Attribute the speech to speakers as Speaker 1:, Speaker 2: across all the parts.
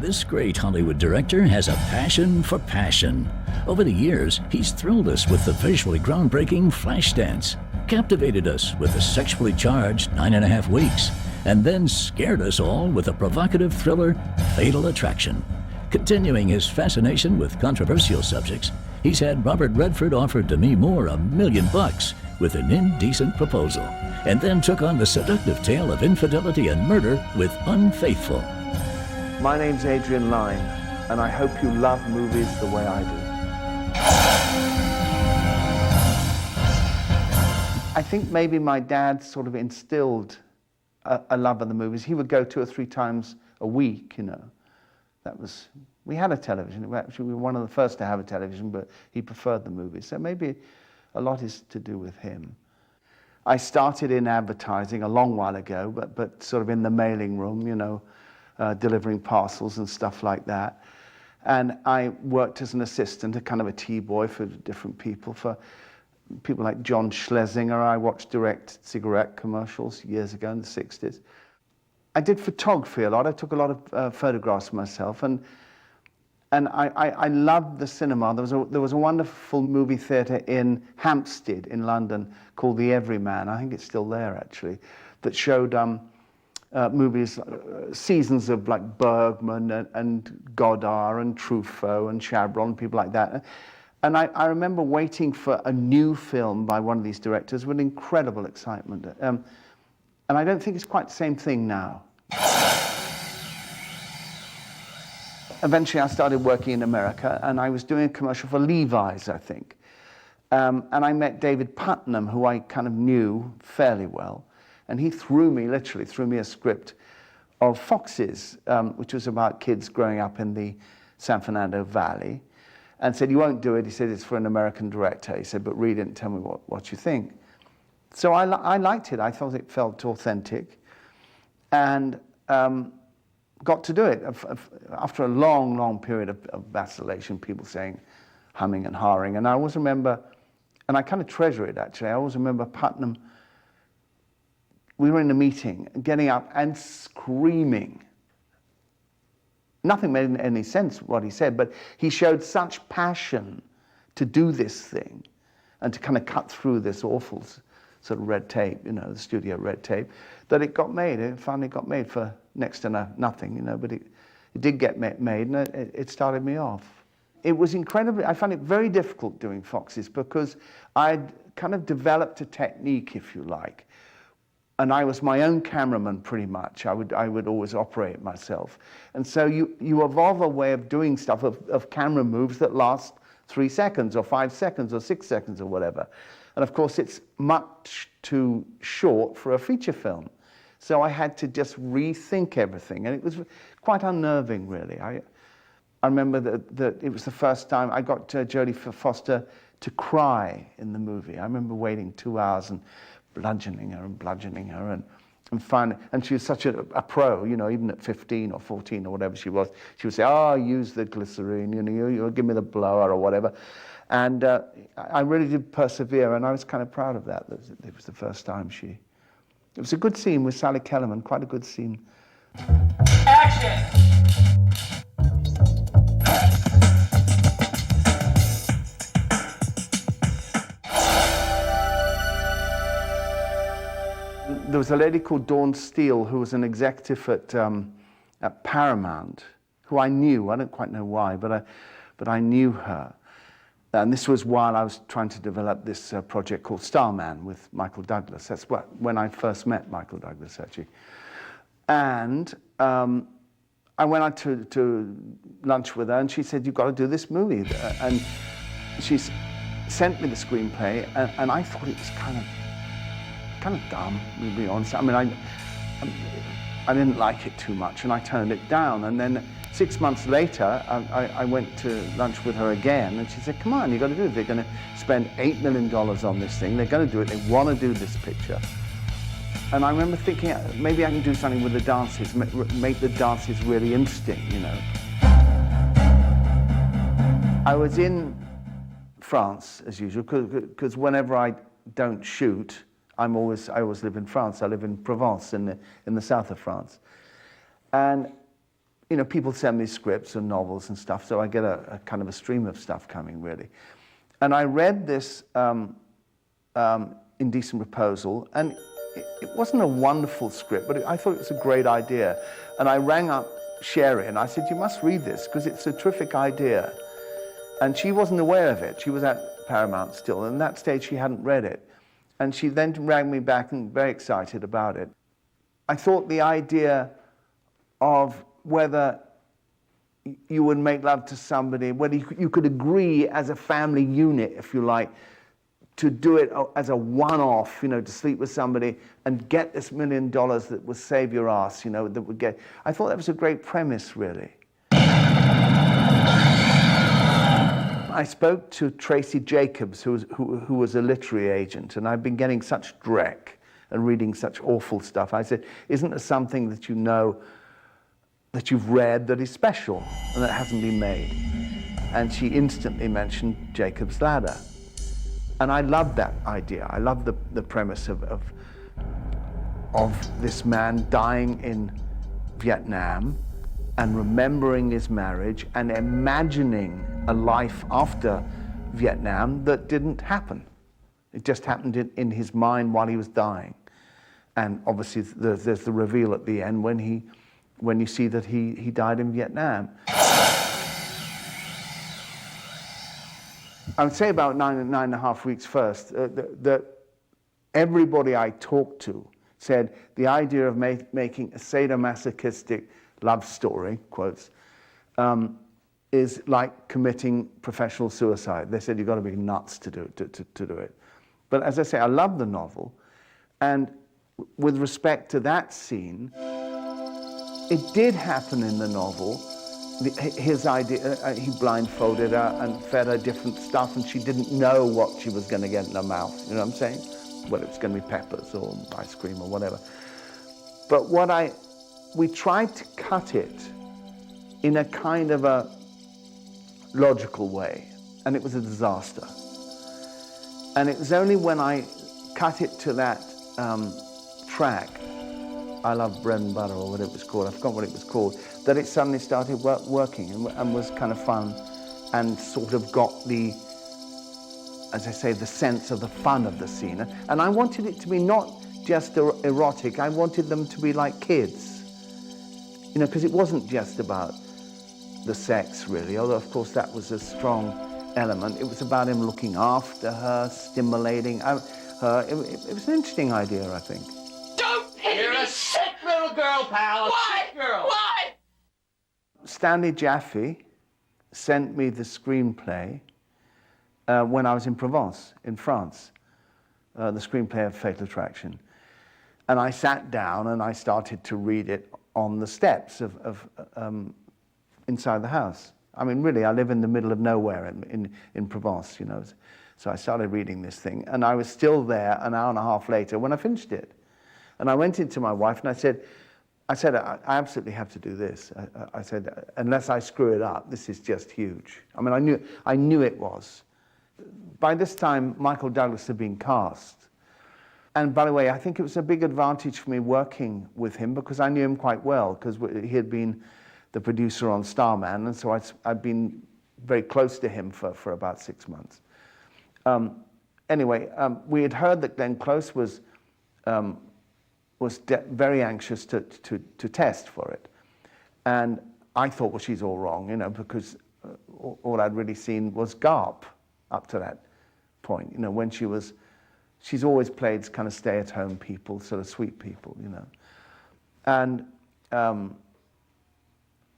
Speaker 1: This great Hollywood director has a passion for passion. Over the years, he's thrilled us with the visually groundbreaking Flashdance, captivated us with the sexually charged 9.5 Weeks, and then scared us all with the provocative thriller Fatal Attraction. Continuing his fascination with controversial subjects, he's had Robert Redford offer Demi Moore $1 million with an indecent proposal, and then took on the seductive tale of infidelity and murder with Unfaithful.
Speaker 2: My name's Adrian Lyne, and I hope you love movies the way I do. I think maybe my dad sort of instilled a love of the movies. He would go 2 or 3 times a week, you know. We had a television. Actually, we were one of the first to have a television, but he preferred the movies. So maybe a lot is to do with him. I started in advertising a long while ago, but sort of in the mailing room, you know, delivering parcels and stuff like that. And I worked as an assistant, a kind of a tea boy for different people. For people like John Schlesinger, I watched direct cigarette commercials years ago in the 60s. I did photography a lot. I took a lot of photographs of myself, and I loved the cinema. There was a wonderful movie theatre in Hampstead in London called The Everyman. I think it's still there actually, that showed movies, seasons of like Bergman and Godard and Truffaut and Chabrol, people like that. And I remember waiting for a new film by one of these directors with incredible excitement. And I don't think it's quite the same thing now. Eventually I started working in America, and I was doing a commercial for Levi's, I think. And I met David Putnam, who I kind of knew fairly well. And he literally threw me a script of Foxes, which was about kids growing up in the San Fernando Valley, and said, "You won't do it." He said, "It's for an American director." He said, "But read it and tell me what you think." So I liked it. I thought it felt authentic, and got to do it. After a long, long period of vacillation, people saying, humming and hawing. And I always remember, and I kind of treasure it actually, I always remember Putnam, we were in a meeting, getting up and screaming. Nothing made any sense what he said, but he showed such passion to do this thing and to kind of cut through this awful sort of red tape, you know, the studio red tape, that it got made. It finally got made for next to nothing, you know, but it did get made, and it started me off. It was incredibly, I found it very difficult doing Foxes because I'd kind of developed a technique, if you like, and I was my own cameraman pretty much. I would always operate myself. And so you evolve a way of doing stuff, of camera moves that last 3 seconds or 5 seconds or 6 seconds or whatever. And of course it's much too short for a feature film. So I had to just rethink everything, and it was quite unnerving really. I remember that it was the first time I got Jodie Foster to cry in the movie. I remember waiting 2 hours and bludgeoning her and finally, and she was such a pro, you know, even at 15 or 14 or whatever she would say, "Oh, use the glycerine, you know, you'll give me the blower," or whatever. And I really did persevere, and I was kind of proud of that. It was the first time it was a good scene with Sally Kellerman, quite a good scene.
Speaker 3: Action!
Speaker 2: There was a lady called Dawn Steele who was an executive at Paramount, who I knew. I don't quite know why, but I knew her. And this was while I was trying to develop this project called Starman with Michael Douglas. That's when I first met Michael Douglas, actually. And I went out to lunch with her, and she said, "You've got to do this movie." And she sent me the screenplay, and I thought it was kind of dumb, to be honest. I mean, I didn't like it too much, and I turned it down. And then 6 months later, I went to lunch with her again, and she said, "Come on, you've got to do it. They're going to spend $8 million on this thing. They're going to do it. They want to do this picture." And I remember thinking, maybe I can do something with the dances, make the dances really interesting, you know. I was in France, as usual, because whenever I don't shoot, I always live in France. I live in Provence, in the south of France. And you know, people send me scripts and novels and stuff, so I get a kind of a stream of stuff coming, really. And I read this Indecent Proposal, and it wasn't a wonderful script, but I thought it was a great idea. And I rang up Sherry and I said, you must read this because it's a terrific idea. And she wasn't aware of it. She was at Paramount still, and at that stage she hadn't read it. And she then rang me back and very excited about it. I thought the idea of whether you would make love to somebody, whether you could agree as a family unit, if you like, to do it as a one-off, you know, to sleep with somebody and get this $1 million that would save your ass, you know, that would get. I thought that was a great premise, really. I spoke to Tracy Jacobs, who was a literary agent, and I've been getting such dreck and reading such awful stuff. I said, isn't there something that you know, that you've read that is special and that hasn't been made? And she instantly mentioned Jacob's Ladder. And I loved that idea. I loved the premise of this man dying in Vietnam and remembering his marriage and imagining a life after Vietnam that didn't happen. It just happened in his mind while he was dying. And obviously there's the reveal at the end when you see that he died in Vietnam. I would say about 9.5 weeks first, that everybody I talked to said the idea of making a sadomasochistic love story, quotes, is like committing professional suicide. They said you've got to be nuts to do it. But as I say, I love the novel, and with respect to that scene, it did happen in the novel. His idea, he blindfolded her and fed her different stuff, and she didn't know what she was going to get in her mouth. You know what I'm saying? Whether it's going to be peppers or ice cream or whatever. But we tried to cut it in a kind of a logical way, and it was a disaster. And it was only when I cut it to that track, I Love Bread and Butter, or what it was called, I forgot what it was called, that it suddenly started working and was kind of fun and sort of got the, as I say, the sense of the fun of the scene. And I wanted it to be not just erotic, I wanted them to be like kids. You know, because it wasn't just about the sex, really, although of course that was a strong element. It was about him looking after her, stimulating her. It was an interesting idea, I think.
Speaker 3: You're a sick little girl, pal. Why? Sick girl. Why?
Speaker 2: Stanley Jaffe sent me the screenplay when I was in Provence, in France, the screenplay of Fatal Attraction. And I sat down and I started to read it on the steps of inside the house. I mean, really, I live in the middle of nowhere in Provence, you know. So I started reading this thing, and I was still there an hour and a half later when I finished it. And I went into my wife and I said, I absolutely have to do this. I said, unless I screw it up, this is just huge. I mean, I knew it was. By this time, Michael Douglas had been cast. And by the way, I think it was a big advantage for me working with him because I knew him quite well, because he had been the producer on Starman, and so I'd been very close to him for about 6 months. Anyway, we had heard that Glenn Close was very anxious to test for it. And I thought, well, she's all wrong, you know, because all I'd really seen was Garp up to that point, you know, when she's always played kind of stay-at-home people, sort of sweet people, you know.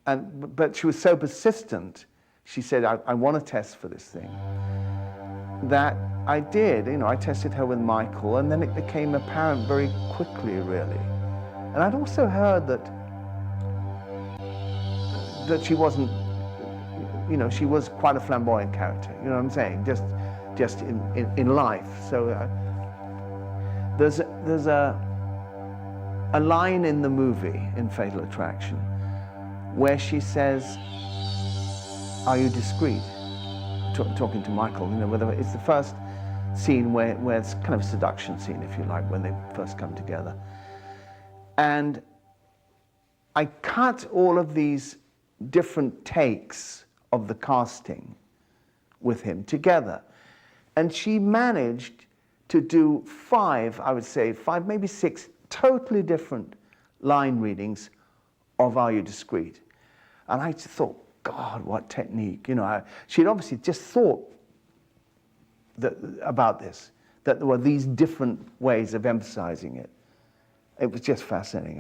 Speaker 2: But she was so persistent, she said, I want to test for this thing, that I did. You know, I tested her with Michael, and then it became apparent very quickly, really. And I'd also heard that she wasn't, you know, she was quite a flamboyant character, you know what I'm saying, just in life. So there's a line in the movie, in Fatal Attraction, where she says, are you discreet? Talking to Michael, you know, whether it's the first scene where it's kind of a seduction scene, if you like, when they first come together. And I cut all of these different takes of the casting with him together. And she managed to do 5, I would say, 5, maybe 6 totally different line readings of Are You Discreet? And I just thought, God, what technique. You know, she'd obviously just thought about this, that there were these different ways of emphasizing it. It was just fascinating.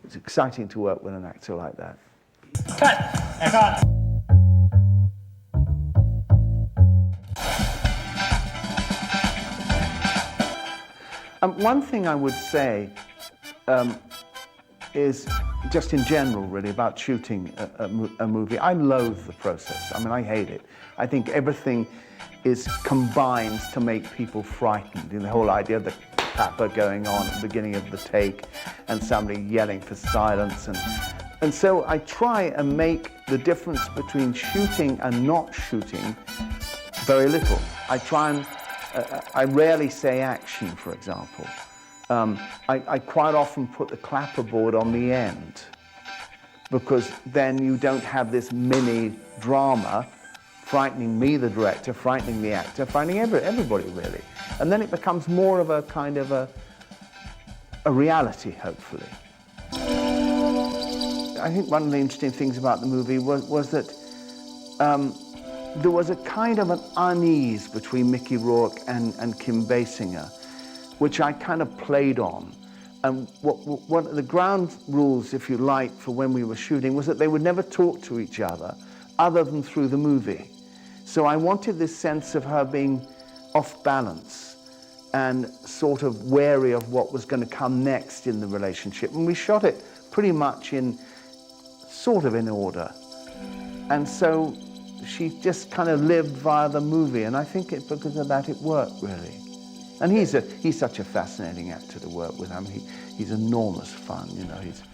Speaker 2: It's exciting to work with an actor like that.
Speaker 3: Cut! And cut!
Speaker 2: One thing I would say is just in general, really, about shooting a movie. I loathe the process. I mean, I hate it. I think everything combines to make people frightened. And the whole idea of the clapper going on at the beginning of the take and somebody yelling for silence. And so I try and make the difference between shooting and not shooting very little. I try and I rarely say action, for example. I quite often put the clapperboard on the end because then you don't have this mini drama frightening me, the director, frightening the actor, frightening everybody, really. And then it becomes more of a kind of a reality, hopefully. I think one of the interesting things about the movie was that there was a kind of an unease between Mickey Rourke and Kim Basinger, which I kind of played on. And what the ground rules, if you like, for when we were shooting was that they would never talk to each other than through the movie. So I wanted this sense of her being off balance and sort of wary of what was going to come next in the relationship. And we shot it pretty much sort of in order. And so she just kind of lived via the movie, and I think because of that it worked, really. And he's such a fascinating actor to work with. I mean, he's enormous fun, you know. He's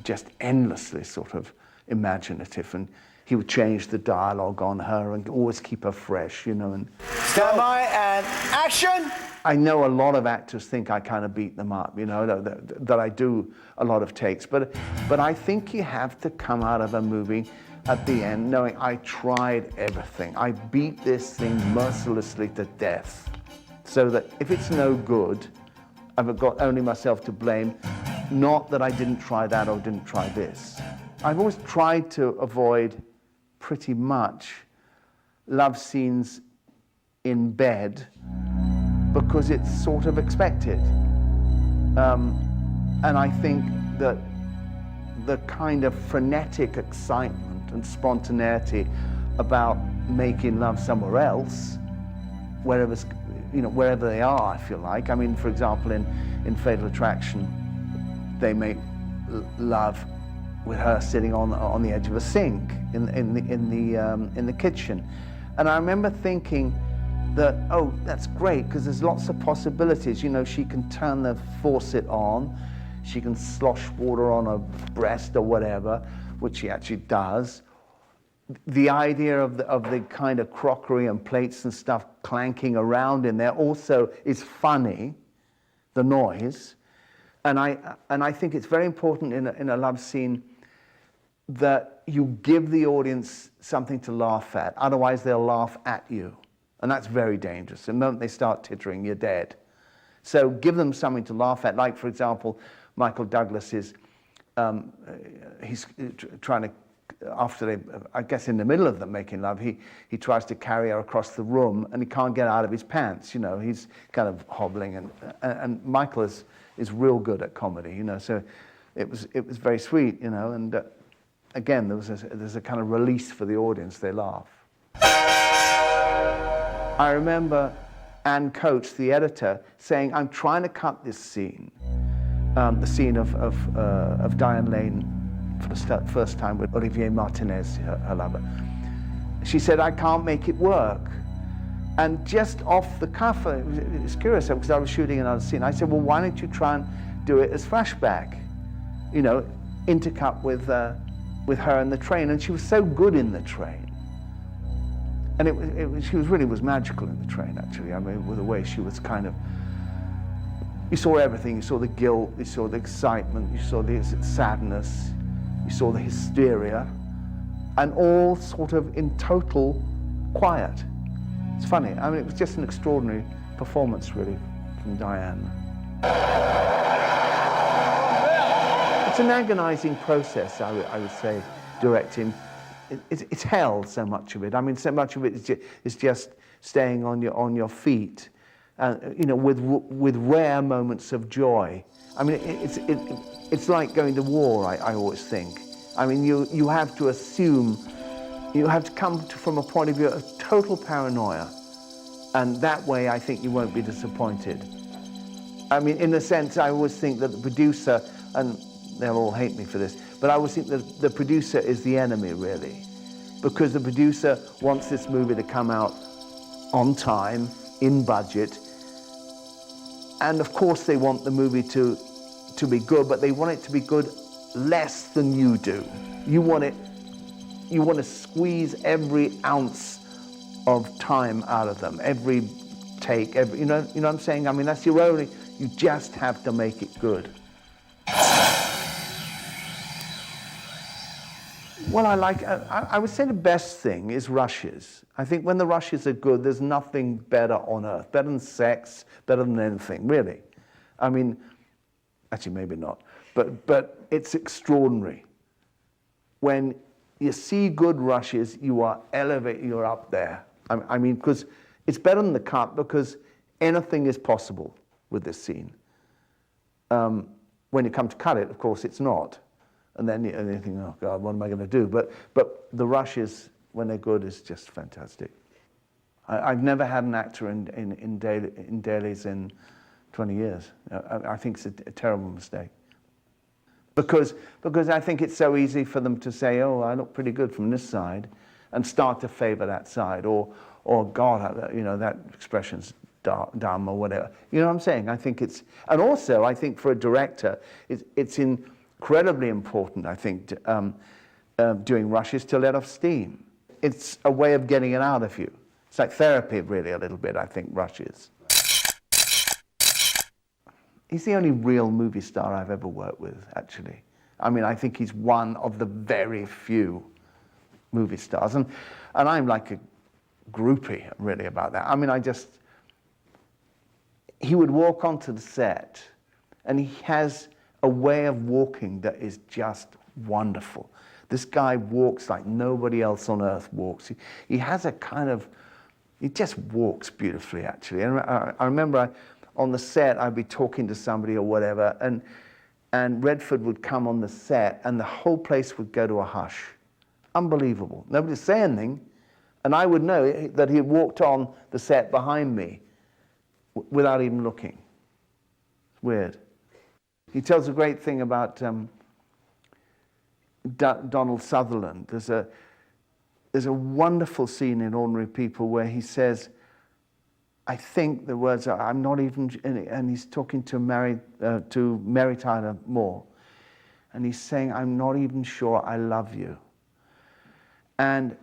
Speaker 2: just endlessly sort of imaginative, and he would change the dialogue on her and always keep her fresh, you know. And
Speaker 4: stand by and action!
Speaker 2: I know a lot of actors think I kind of beat them up, you know, that I do a lot of takes, but I think you have to come out of a movie at the end knowing I tried everything. I beat this thing mercilessly to death, so that if it's no good, I've got only myself to blame, not that I didn't try that or didn't try this. I've always tried to avoid pretty much love scenes in bed because it's sort of expected. And I think that the kind of frenetic excitement and spontaneity about making love somewhere else, wherever they are, I feel like. I mean, for example, in Fatal Attraction, they make love with her sitting on the edge of a sink in the kitchen, and I remember thinking that, oh, that's great because there's lots of possibilities. You know, she can turn the faucet on, she can slosh water on her breast or whatever, which she actually does. The idea of the kind of crockery and plates and stuff clanking around in there also is funny, the noise. And I think it's very important in a love scene that you give the audience something to laugh at, otherwise they'll laugh at you. And that's very dangerous. The moment they start tittering, you're dead. So give them something to laugh at. Like, for example, Michael Douglas is, he's trying to, after I guess in the middle of them making love, he tries to carry her across the room and he can't get out of his pants, you know, he's kind of hobbling, and Michael is real good at comedy, you know, so it was very sweet, you know, and again, there's a kind of release for the audience, they laugh. I remember Anne Coates, the editor, saying, I'm trying to cut this scene, the scene of Diane Lane for the first time with Olivier Martinez, her lover. She said, I can't make it work. And just off the cuff, it was curious because I was shooting another scene. I said, well, why don't you try and do it as flashback? You know, intercut with her in the train. And she was so good in the train. And she really was magical in the train, actually. I mean, with the way she was kind of, you saw everything. You saw the guilt, you saw the excitement, you saw the sadness, you saw the hysteria, and all sort of in total quiet. It's funny. I mean, it was just an extraordinary performance, really, from Diane. It's an agonizing process, I would say, directing. It's hell, so much of it. I mean, so much of it is just staying on your feet, you know, with rare moments of joy. I mean, it's like going to war, I always think. I mean, you have to assume, you have to come from a point of view of total paranoia, and that way I think you won't be disappointed. I mean, in a sense, I always think that the producer, and they'll all hate me for this, but I always think that the producer is the enemy, really, because the producer wants this movie to come out on time, in budget, and of course they want the movie to be good, but they want it to be good less than you do. You want to squeeze every ounce of time out of them, every take, you know what I'm saying? I mean, that's your only, you just have to make it good. Well, I would say the best thing is rushes. I think when the rushes are good, there's nothing better on earth, better than sex, better than anything, really. I mean, actually maybe not, but it's extraordinary. When you see good rushes, you are elevated, you're up there. I mean, because it's better than the cut, because anything is possible with this scene. When you come to cut it, of course, it's not. And then you think, oh God, what am I going to do? But the rushes, when they're good, is just fantastic. I've never had an actor in dailies in 20 years. I think it's a terrible mistake. Because I think it's so easy for them to say, oh, I look pretty good from this side, and start to favor that side, or God, you know, that expression's dumb or whatever. You know what I'm saying? I think it's, and also I think for a director, it's incredibly important, I think, doing rushes to let off steam. It's a way of getting it out of you. It's like therapy, really, a little bit, I think, rushes. He's the only real movie star I've ever worked with, actually. I mean, I think he's one of the very few movie stars. And I'm like a groupie, really, about that. I mean, he would walk onto the set, and he has a way of walking that is just wonderful. This guy walks like nobody else on earth walks. He has a kind of, he just walks beautifully, actually. And I remember on the set, I'd be talking to somebody or whatever, and Redford would come on the set, and the whole place would go to a hush. Unbelievable. Nobody would say anything, and I would know that he had walked on the set behind me without even looking. It's weird. He tells a great thing about Donald Sutherland. There's a wonderful scene in Ordinary People where he says, I think the words are, I'm not even, and he's talking to Mary Tyler Moore, and he's saying, I'm not even sure I love you. And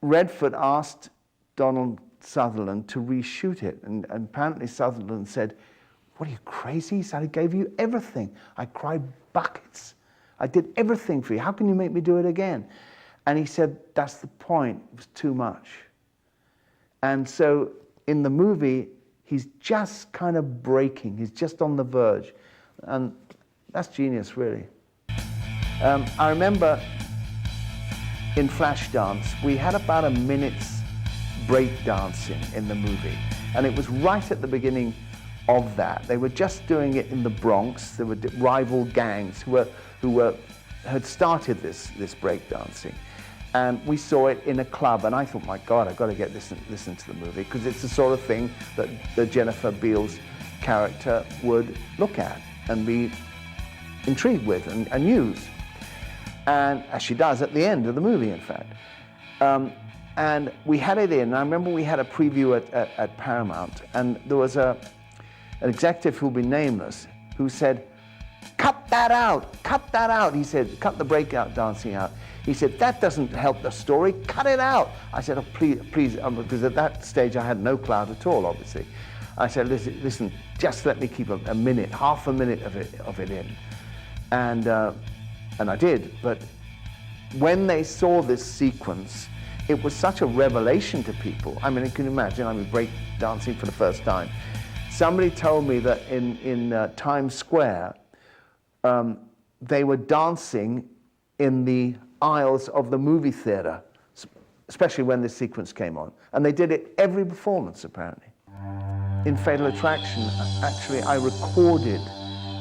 Speaker 2: Redford asked Donald Sutherland to reshoot it, and apparently Sutherland said, what are you, crazy? He said, I gave you everything. I cried buckets. I did everything for you. How can you make me do it again? And he said, that's the point. It was too much. And so in the movie, he's just kind of breaking. He's just on the verge. And that's genius, really. I remember in Flashdance, we had about a minute's break dancing in the movie. And it was right at the beginning of that. They were just doing it in the Bronx. There were rival gangs who had started this breakdancing. And we saw it in a club, and I thought, my God, I've got to get this into the movie, because it's the sort of thing that Jennifer Beals character would look at and be intrigued with and use. And as she does at the end of the movie, in fact. And we had it in, and I remember we had a preview at Paramount, and there was an executive who'll be nameless who said, cut that out. He said, cut the breakout dancing out. He said, that doesn't help the story, cut it out. I said, oh, please, because at that stage I had no clout at all, obviously. I said, listen, just let me keep a minute, half a minute of it in. And I did, but when they saw this sequence, it was such a revelation to people. I mean, you can imagine, I mean, break dancing for the first time. Somebody told me that in Times Square, they were dancing in the aisles of the movie theater, especially when this sequence came on. And they did it every performance, apparently. In Fatal Attraction, actually, I recorded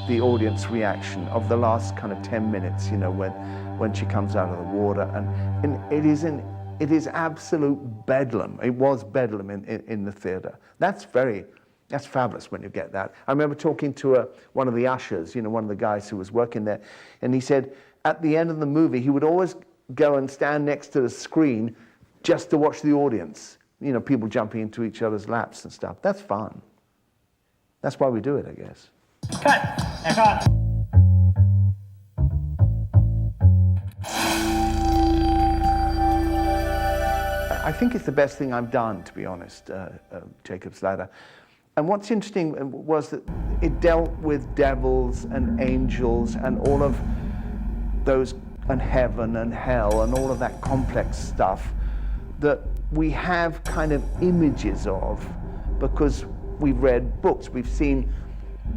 Speaker 2: the audience reaction of the last kind of 10 minutes, you know, when she comes out of the water. And it is absolute bedlam. It was bedlam in the theater. That's fabulous when you get that. I remember talking to one of the ushers, you know, one of the guys who was working there, and he said at the end of the movie, he would always go and stand next to the screen just to watch the audience. You know, people jumping into each other's laps and stuff. That's fun. That's why we do it, I guess.
Speaker 5: Cut! And cut!
Speaker 2: I think it's the best thing I've done, to be honest, Jacob's Ladder. And what's interesting was that it dealt with devils and angels and all of those, and heaven and hell and all of that complex stuff that we have kind of images of because we've read books. We've seen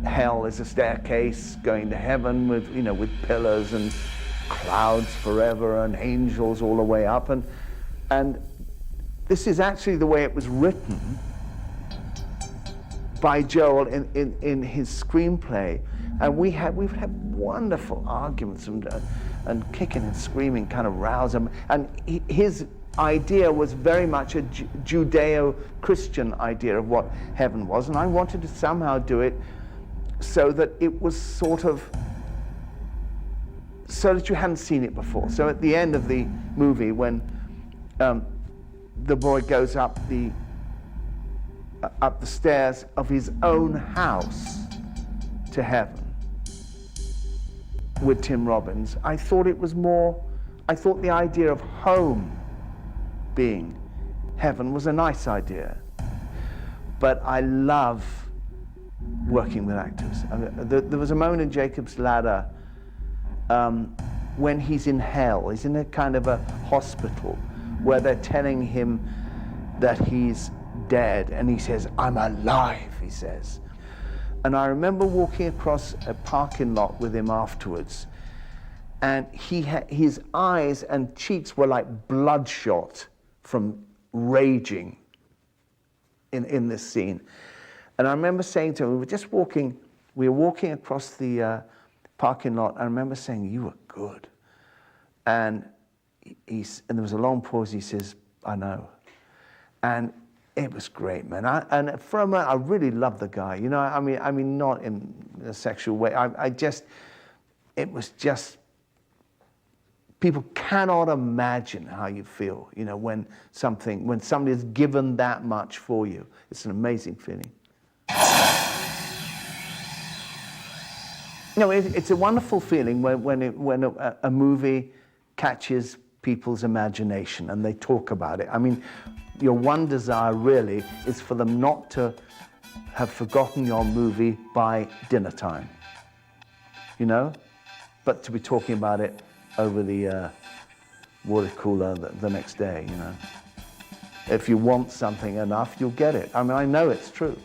Speaker 2: hell as a staircase going to heaven with, you know, with pillars and clouds forever and angels all the way up. And this is actually the way it was written by Joel in his screenplay. And we've had wonderful arguments and kicking and screaming kind of rouse him. And his idea was very much a Judeo-Christian idea of what heaven was. And I wanted to somehow do it so that it was sort of, so that you hadn't seen it before. So at the end of the movie, when the boy goes up the stairs of his own house to heaven with Tim Robbins, I thought the idea of home being heaven was a nice idea. But I love working with actors. There was a moment in Jacob's Ladder when he's in hell. He's in a kind of a hospital where they're telling him that he's dead, and he says, "I'm alive," he says. And I remember walking across a parking lot with him afterwards, and his eyes and cheeks were like bloodshot from raging in this scene. And I remember saying to him, we were walking across the parking lot, and I remember saying, "You were good." And there was a long pause. He says, "I know." And it was great, man. And for a moment, I really loved the guy. You know, I mean, not in a sexual way. It was just, people cannot imagine how you feel, you know, when somebody has given that much for you. It's an amazing feeling. No, it's a wonderful feeling when a movie catches people's imagination and they talk about it. I mean, your one desire really is for them not to have forgotten your movie by dinner time, you know, but to be talking about it over the water cooler the next day, you know. If you want something enough, you'll get it. I mean, I know it's true.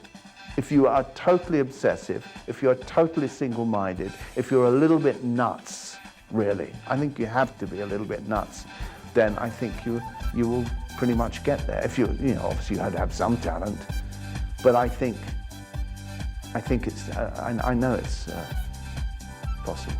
Speaker 2: If you are totally obsessive, if you're totally single-minded, if you're a little bit nuts, really, I think you have to be a little bit nuts, then I think you will pretty much get there. If you know, obviously you had to have some talent, but I think it's, I know it's possible.